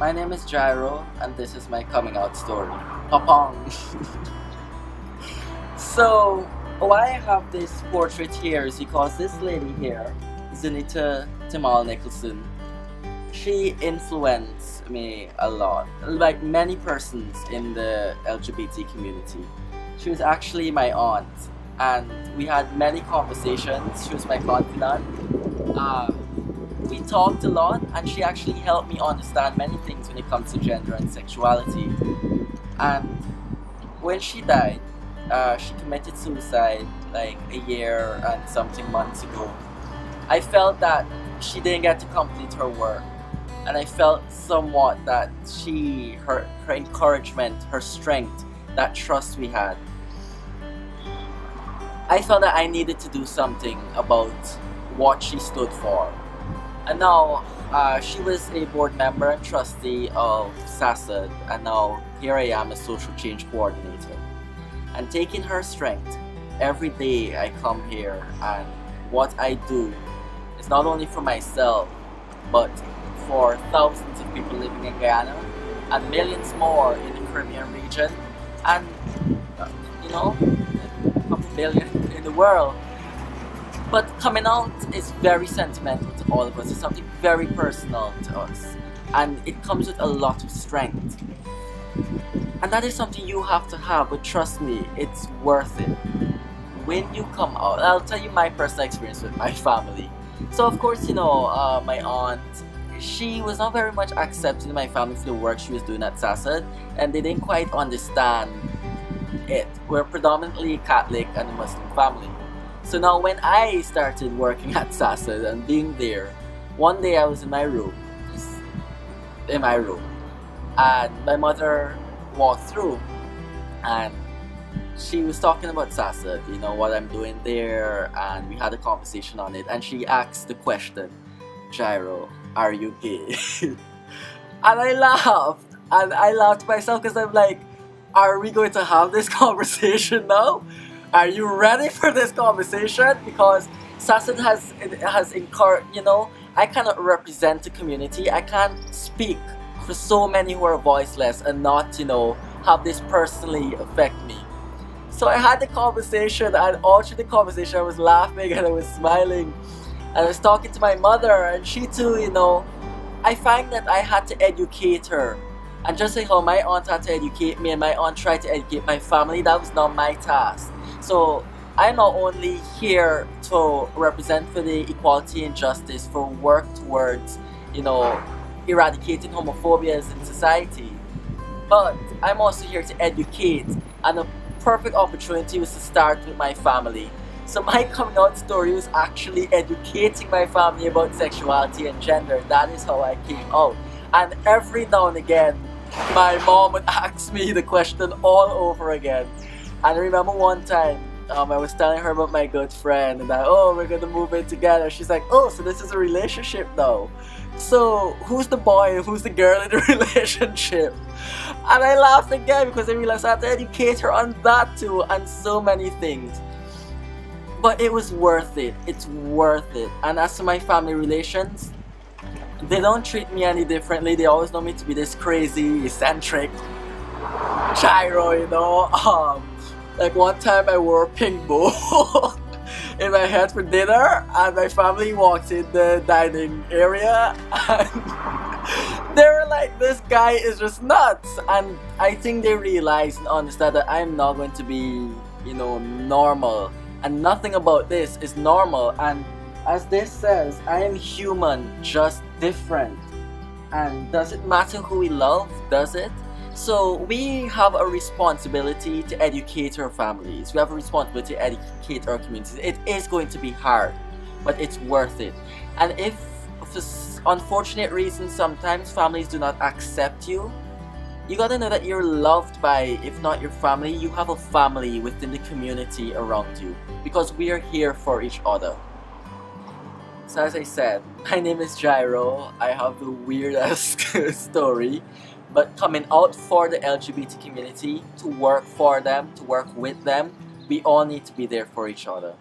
My name is Gyro, and this is my coming out story. Papong! So, why I have this portrait here is because this lady here, Zenita Temall Nicholson, she influenced me a lot, like many persons in the LGBT community. She was actually my aunt, and we had many conversations. She was my confidant. We talked a lot, and she actually helped me understand many things when it comes to gender and sexuality. And when she died, she committed suicide like a year and something months ago. I felt that she didn't get to complete her work, and I felt somewhat that her encouragement, her strength, that trust we had, I felt that I needed to do something about what she stood for. And now, she was a board member and trustee of SASOD, and now here I am, a social change coordinator. And taking her strength, every day I come here, and what I do is not only for myself, but for thousands of people living in Guyana, and millions more in the Caribbean region, and a couple billion in the world. But coming out is very sentimental to all of us. It's something very personal to us, and it comes with a lot of strength. And that is something you have to have, but trust me, it's worth it. When you come out, I'll tell you my personal experience with my family. So of course, my aunt, she was not very much accepted in my family for the work she was doing at SASOD, and they didn't quite understand it. We're predominantly Catholic and a Muslim family. So now when I started working at SASOD and being there, one day I was in my room, and my mother walked through, and she was talking about SASOD, what I'm doing there, and we had a conversation on it, and she asked the question, Gyro, are you gay? And I laughed myself because I'm like, are we going to have this conversation now? Are you ready for this conversation? Because SASOD has encouraged, I cannot represent the community. I can't speak for so many who are voiceless and not, have this personally affect me. So I had the conversation, and all through the conversation I was laughing and I was smiling. And I was talking to my mother, and she too, I find that I had to educate her. And just like how my aunt had to educate me and my aunt tried to educate my family, that was not my task. So I'm not only here to represent for the equality and justice, for work towards, eradicating homophobia in society, but I'm also here to educate, and the perfect opportunity was to start with my family. So my coming out story was actually educating my family about sexuality and gender. That is how I came out. And every now and again, my mom would ask me the question all over again. And I remember one time, I was telling her about my good friend, and that, we're gonna move in together. She's like, so this is a relationship now. So who's the boy and who's the girl in the relationship? And I laughed again because I realized I had to educate her on that too, and so many things. But it was worth it. It's worth it. And as to my family relations, they don't treat me any differently. They always know me to be this crazy, eccentric Gyro, like one time I wore a pink bow in my head for dinner, and my family walked in the dining area, and they were like, this guy is just nuts. And I think they realized and understand that I'm not going to be, normal, and nothing about this is normal. And as this says, I am human, just different. And does it matter who we love? Does it? So we have a responsibility to educate our families. We have a responsibility to educate our communities. It is going to be hard, but it's worth it. And if for unfortunate reasons sometimes families do not accept you, you gotta know that you're loved by, if not your family, you have a family within the community around you, because we are here for each other. So as I said, my name is Gyro. I have the weirdest story, but coming out for the LGBT community, to work for them, to work with them, we all need to be there for each other.